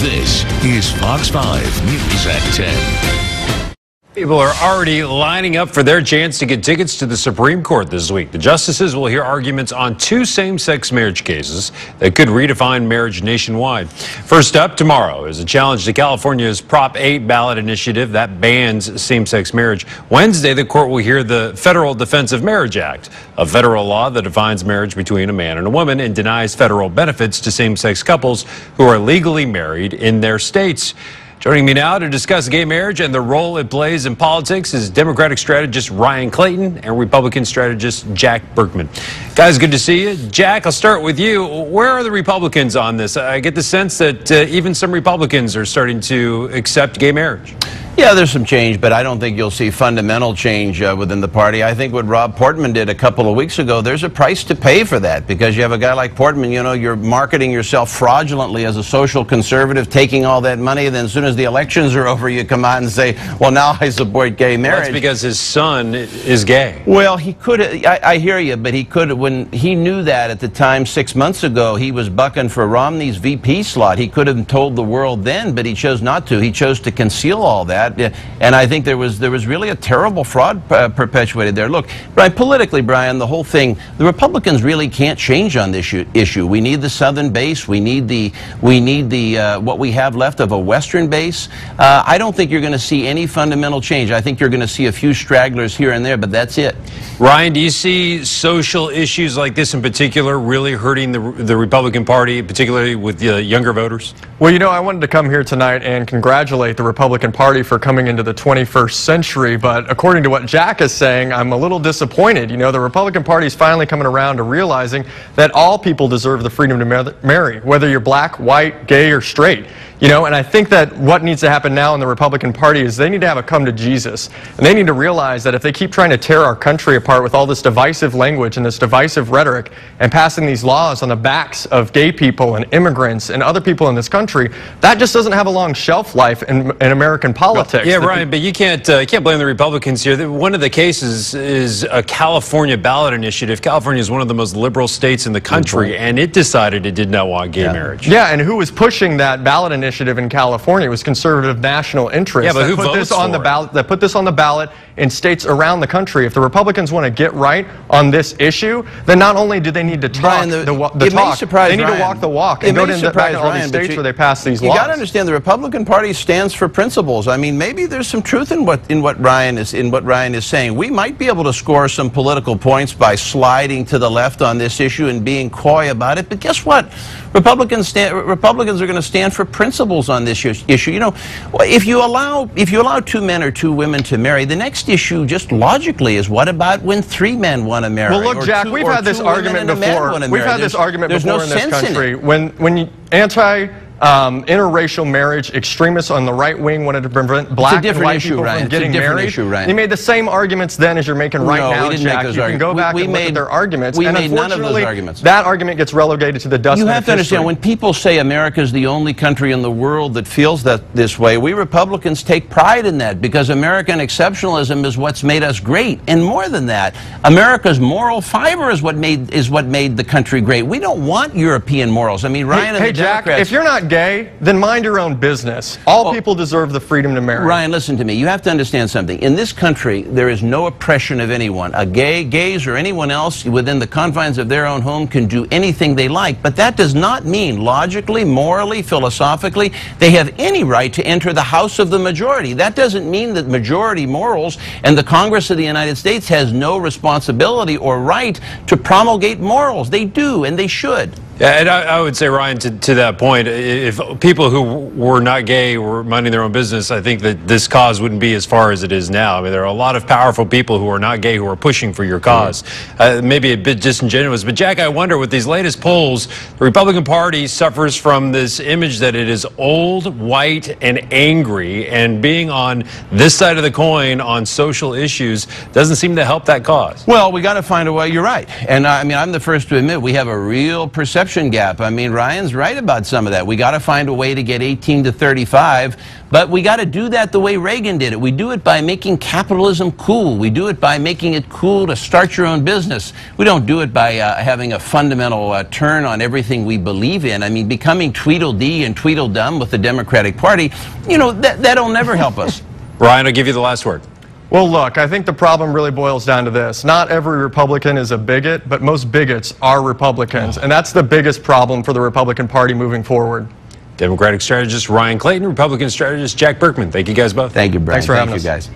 This is Fox 5 News at 10. People are already lining up for their chance to get tickets to the Supreme Court this week. The justices will hear arguments on 2 same-sex marriage cases that could redefine marriage nationwide. First up tomorrow is a challenge to California's Prop 8 ballot initiative that bans same-sex marriage. Wednesday, the court will hear the Federal Defense of Marriage Act, a federal law that defines marriage between a man and a woman and denies federal benefits to same-sex couples who are legally married in their states. Joining me now to discuss gay marriage and the role it plays in politics is Democratic strategist Ryan Clayton and Republican strategist Jack Burkman. Guys, good to see you. Jack, I'll start with you. Where are the Republicans on this? I get the sense that even some Republicans are starting to accept gay marriage. Yeah, there's some change, but I don't think you'll see fundamental change within the party. I think what Rob Portman did a couple of weeks ago, there's a price to pay for that, because you have a guy like Portman, you know, you're marketing yourself fraudulently as a social conservative, taking all that money, and then as soon as the elections are over, you come out and say, well, now I support gay marriage. Well, that's because his son is gay. Well, he could, I hear you, but he could, when he knew that at the time 6 months ago, he was bucking for Romney's VP slot. He could have told the world then, but he chose not to. He chose to conceal all that. And I think there was really a terrible fraud perpetuated there. Look, Brian, politically, Brian, the whole thing, the Republicans really can't change on this issue. We need the southern base. We need the what we have left of a western base. I don't think you're going to see any fundamental change. I think you're going to see a few stragglers here and there, but that's it. Ryan, do you see social issues like this in particular really hurting the Republican Party, particularly with younger voters? Well, you know, I wanted to come here tonight and congratulate the Republican Party for coming into the 21st century, but according to what Jack is saying, I'm a little disappointed. You know, the Republican Party is finally coming around to realizing that all people deserve the freedom to marry, whether you're black, white, gay, or straight. You know, and I think that what needs to happen now in the Republican Party is they need to have a come to Jesus. And they need to realize that if they keep trying to tear our country apart with all this divisive language and this divisive rhetoric and passing these laws on the backs of gay people and immigrants and other people in this country, that just doesn't have a long shelf life in American politics. Yeah, Ryan, but you can't blame the Republicans here. One of the cases is a California ballot initiative. California is one of the most liberal states in the country, and it decided it did not want gay marriage. Yeah, and who was pushing that ballot initiative in California? It was conservative national interests. Yeah, but who put votes this on for the ballot? That put this on the ballot in states around the country. If the Republicans want to get right on this issue, then not only do they need to talk Brian, the talk, they need to walk the walk and go to all these states where they pass these laws. You got to understand, the Republican Party stands for principles. I mean, maybe there's some truth in what Ryan is saying. We might be able to score some political points by sliding to the left on this issue and being coy about it. But guess what? Republicans are going to stand for principles on this issue. You know, if you allow 2 men or 2 women to marry, the next issue just logically is, what about when 3 men want to marry? Well, look, Jack, we've had this argument before. We've had this argument before in this country. When interracial marriage extremists on the right wing wanted to prevent black and white people from getting married. They made the same arguments then as you're making right now, Jack. You can go back and look at their arguments. We made none of those arguments. That argument gets relegated to the dustbin. You have to understand, when people say America is the only country in the world that feels this way, we Republicans take pride in that, because American exceptionalism is what's made us great. And more than that, America's moral fiber is what made the country great. We don't want European morals. I mean, Ryan and the Democrats. Jack, if you're not gay, then mind your own business. All people deserve the freedom to marry. Ryan, listen to me. You have to understand something. In this country, there is no oppression of anyone. Gays or anyone else within the confines of their own home can do anything they like. But that does not mean logically, morally, philosophically, they have any right to enter the house of the majority. That doesn't mean that majority morals and the Congress of the United States has no responsibility or right to promulgate morals. They do, and they should. Yeah, and I would say, Ryan, to that point, if people who were not gay were minding their own business, I think that this cause wouldn't be as far as it is now. I mean, there are a lot of powerful people who are not gay who are pushing for your cause. Maybe a bit disingenuous. But, Jack, I wonder, with these latest polls, the Republican Party suffers from this image that it is old, white, and angry, and being on this side of the coin on social issues doesn't seem to help that cause. Well, we got to find a way. You're right. And, I mean, I'm the first to admit we have a real perception gap. I mean, Ryan's right about some of that. We got got to find a way to get 18 to 35, but we got to do that the way Reagan did it. We do it by making capitalism cool. We do it by making it cool to start your own business. We don't do it by having a fundamental turn on everything we believe in. I mean, becoming Tweedledee and Tweedledum with the Democratic Party, you know, that'll never help us. Ryan, I'll give you the last word. Well, look, I think the problem really boils down to this. Not every Republican is a bigot, but most bigots are Republicans. And that's the biggest problem for the Republican Party moving forward. Democratic strategist Ryan Clayton, Republican strategist Jack Burkman. Thank you guys both. Thank you, Brian. Thanks for having us. Guys.